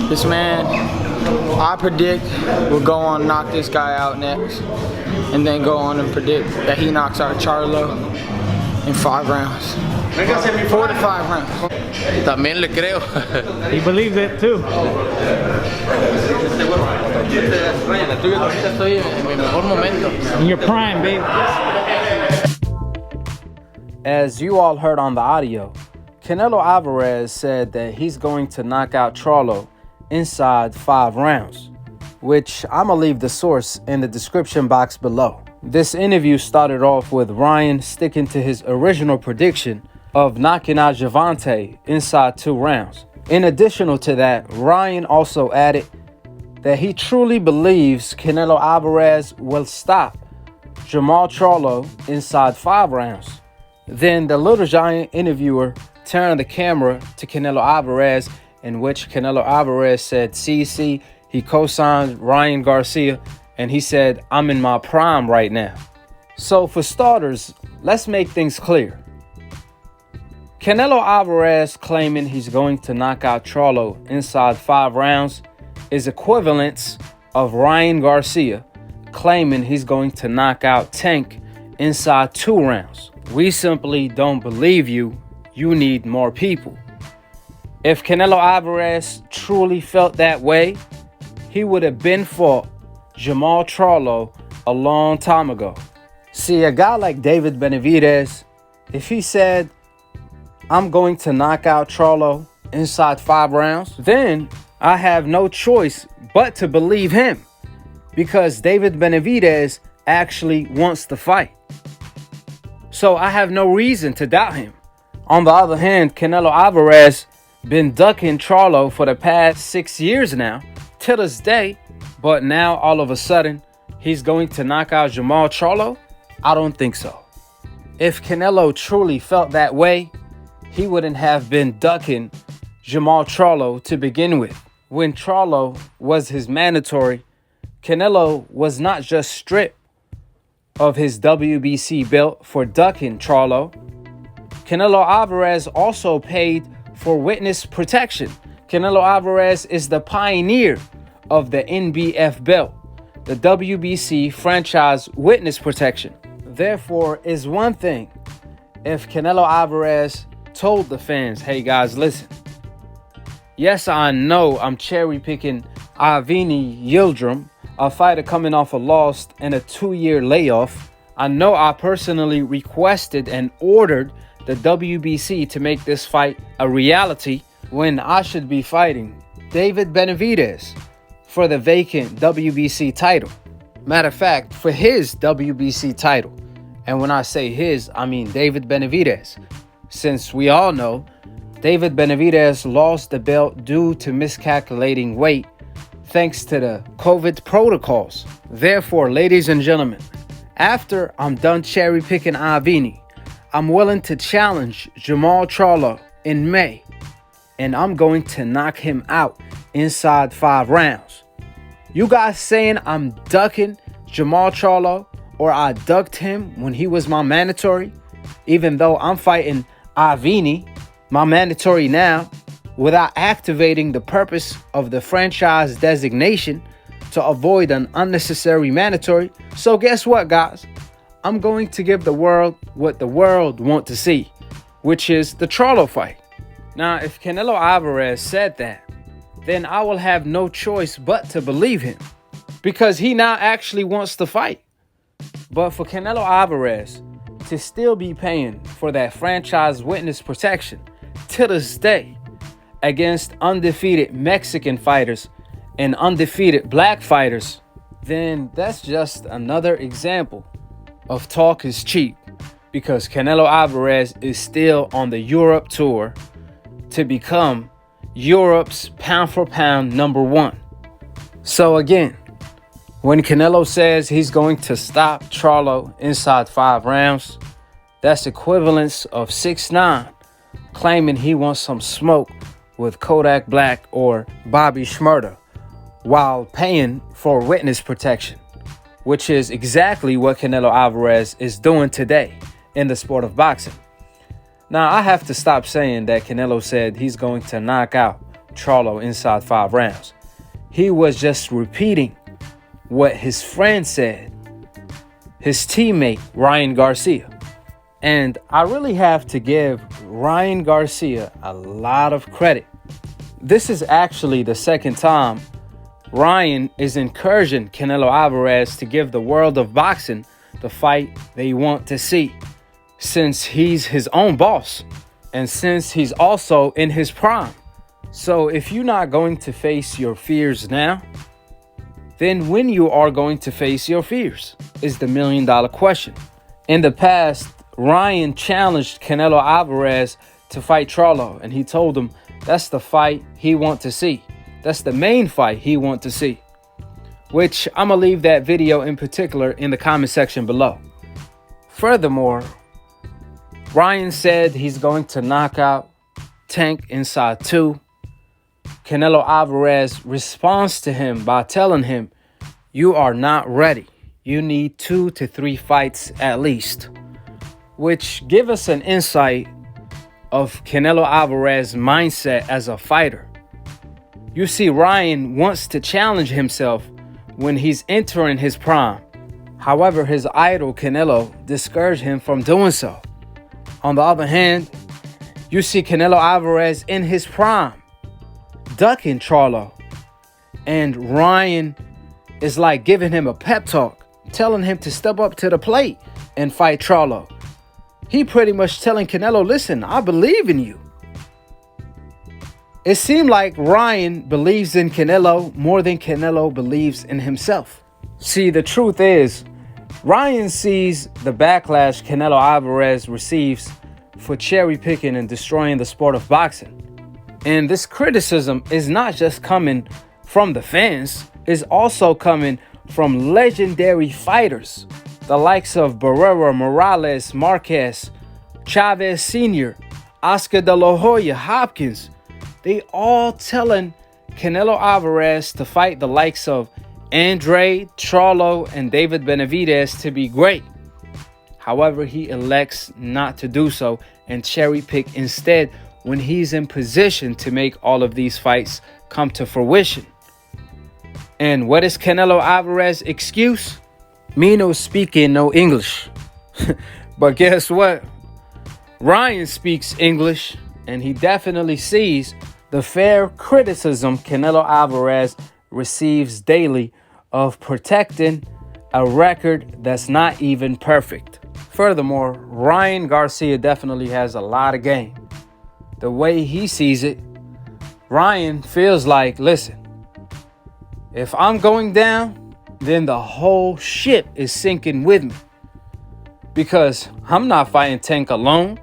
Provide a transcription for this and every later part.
This man, I predict, will go on and knock this guy out next, and then go on and predict that he knocks out Charlo in 5 rounds. 4 to 5 rounds. También le creo. He believes it too. Estoy en mi mejor momento. In your prime, babe. As you all heard on the audio, Canelo Alvarez said that he's going to knock out Charlo inside 5 rounds, which I'm gonna leave the source in the description box below. This interview started off with Ryan sticking to his original prediction of knocking out Gervonta inside 2 rounds. In addition to that, Ryan also added that he truly believes Canelo Alvarez will stop Jermall Charlo inside 5 rounds. Then the Little Giant interviewer turned the camera to Canelo Alvarez, in which Canelo Alvarez said, see, he co-signed Ryan Garcia, and he said, I'm in my prime right now. So for starters, let's make things clear. Canelo Alvarez claiming he's going to knock out Charlo inside 5 rounds is equivalent of Ryan Garcia claiming he's going to knock out Tank inside 2 rounds. We simply don't believe you. You need more people. If Canelo Alvarez truly felt that way, he would have been fought Jermall Charlo a long time ago. See, a guy like David Benavidez, if he said, I'm going to knock out Charlo inside 5 rounds, then I have no choice but to believe him, because David Benavidez actually wants to fight. So I have no reason to doubt him. On the other hand, Canelo Alvarez been ducking Charlo for the past 6 years now, to this day, but now all of a sudden he's going to knock out Jermall Charlo? I don't think so. If Canelo truly felt that way, he wouldn't have been ducking Jermall Charlo to begin with. When Charlo was his mandatory, Canelo was not just stripped of his WBC belt for ducking Charlo. Canelo Alvarez also paid for witness protection. Canelo Alvarez is the pioneer of the NBF belt, the WBC franchise witness protection. Therefore, it's one thing if Canelo Alvarez told the fans, hey guys, listen. Yes, I know I'm cherry picking Avni Yildirim, a fighter coming off a loss and a 2-year layoff. I know I personally requested and ordered the WBC to make this fight a reality when I should be fighting David Benavidez for the vacant WBC title. Matter of fact, for his WBC title. And when I say his, I mean David Benavidez. Since we all know, David Benavidez lost the belt due to miscalculating weight thanks to the COVID protocols. Therefore, ladies and gentlemen, after I'm done cherry picking Avni, I'm willing to challenge Jermall Charlo in May, and I'm going to knock him out inside 5 rounds. You guys saying I'm ducking Jermall Charlo, or I ducked him when he was my mandatory, even though I'm fighting Avni, my mandatory now, without activating the purpose of the franchise designation to avoid an unnecessary mandatory. So guess what, guys? I'm going to give the world what the world want to see, which is the Charlo fight. Now, if Canelo Alvarez said that, then I will have no choice but to believe him, because he now actually wants to fight. But for Canelo Alvarez to still be paying for that franchise witness protection to this day against undefeated Mexican fighters and undefeated black fighters, then that's just another example of talk is cheap, because Canelo Alvarez is still on the Europe tour to become Europe's pound for pound #1. So again, when Canelo says he's going to stop Charlo inside 5 rounds, that's equivalence of 6ix9ine claiming he wants some smoke with Kodak Black or Bobby Shmurda while paying for witness protection, which is exactly what Canelo Alvarez is doing today in the sport of boxing. Now, I have to stop saying that Canelo said he's going to knock out Charlo inside 5 rounds. He was just repeating what his friend said, his teammate, Ryan Garcia. And I really have to give Ryan Garcia a lot of credit. This is actually the second time Ryan is encouraging Canelo Alvarez to give the world of boxing the fight they want to see, since he's his own boss and since he's also in his prime. So if you're not going to face your fears now, then when you are going to face your fears is the $1 million question. In the past, Ryan challenged Canelo Alvarez to fight Charlo, and he told him that's the fight he want to see. That's the main fight he want to see. Which I'm gonna leave that video in particular in the comment section below. Furthermore, Ryan said he's going to knock out Tank inside 2. Canelo Alvarez responds to him by telling him, you are not ready. You need 2 to 3 fights at least. Which give us an insight of Canelo Alvarez's mindset as a fighter. You see, Ryan wants to challenge himself when he's entering his prime. However, his idol Canelo discouraged him from doing so. On the other hand, you see Canelo Alvarez in his prime, ducking Charlo. And Ryan is like giving him a pep talk, telling him to step up to the plate and fight Charlo. He pretty much telling Canelo, listen, I believe in you. It seemed like Ryan believes in Canelo more than Canelo believes in himself. See, the truth is, Ryan sees the backlash Canelo Alvarez receives for cherry picking and destroying the sport of boxing. And this criticism is not just coming from the fans, it's also coming from legendary fighters, the likes of Barrera, Morales, Marquez, Chavez Sr., Oscar De La Hoya, Hopkins. They all telling Canelo Alvarez to fight the likes of Andre, Charlo, and David Benavidez to be great. However, he elects not to do so and cherry pick instead when he's in position to make all of these fights come to fruition. And what is Canelo Alvarez's excuse? Me no speaking no English. But guess what? Ryan speaks English, and he definitely sees the fair criticism Canelo Alvarez receives daily of protecting a record that's not even perfect. Furthermore, Ryan Garcia definitely has a lot of game. The way he sees it, Ryan feels like, listen, if I'm going down, then the whole ship is sinking with me. Because I'm not fighting Tank alone.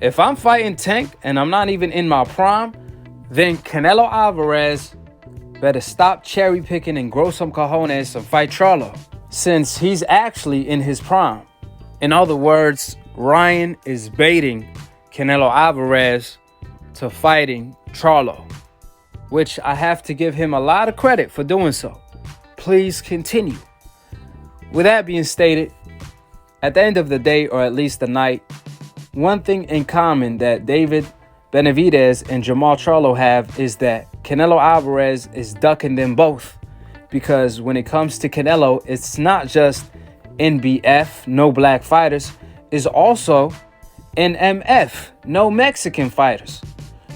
If I'm fighting Tank and I'm not even in my prime, then Canelo Alvarez better stop cherry picking and grow some cojones and fight Charlo, since he's actually in his prime. In other words, Ryan is baiting Canelo Alvarez to fighting Charlo, which I have to give him a lot of credit for doing so. Please continue. With that being stated, at the end of the day, or at least the night, one thing in common that David Benavidez and Jermall Charlo have is that Canelo Alvarez is ducking them both. Because when it comes to Canelo, it's not just NBF, no black fighters, it's also NMF, no Mexican fighters.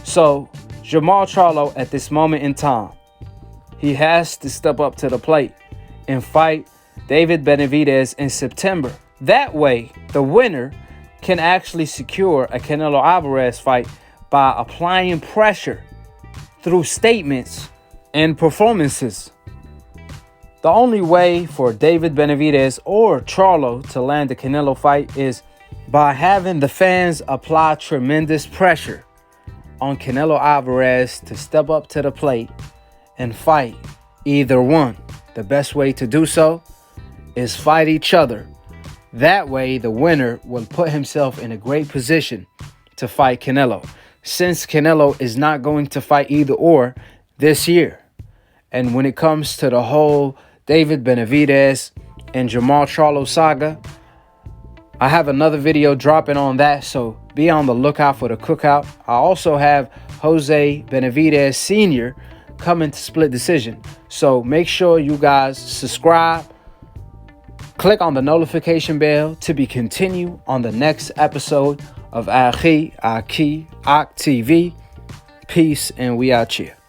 So Jermall Charlo at this moment in time, he has to step up to the plate and fight David Benavidez in September. That way, the winner can actually secure a Canelo Alvarez fight by applying pressure through statements and performances. The only way for David Benavidez or Charlo to land the Canelo fight is by having the fans apply tremendous pressure on Canelo Alvarez to step up to the plate and fight either one. The best way to do so is fight each other. That way, the winner will put himself in a great position to fight Canelo, since Canelo is not going to fight either or this year. And when it comes to the whole David Benavidez and Jermall Charlo saga, I have another video dropping on that, so be on the lookout for the cookout. I also have Jose Benavidez Sr. coming to split decision. So make sure you guys subscribe. Click on the notification bell to be continued on the next episode of Akhi TV. Peace, and we out here.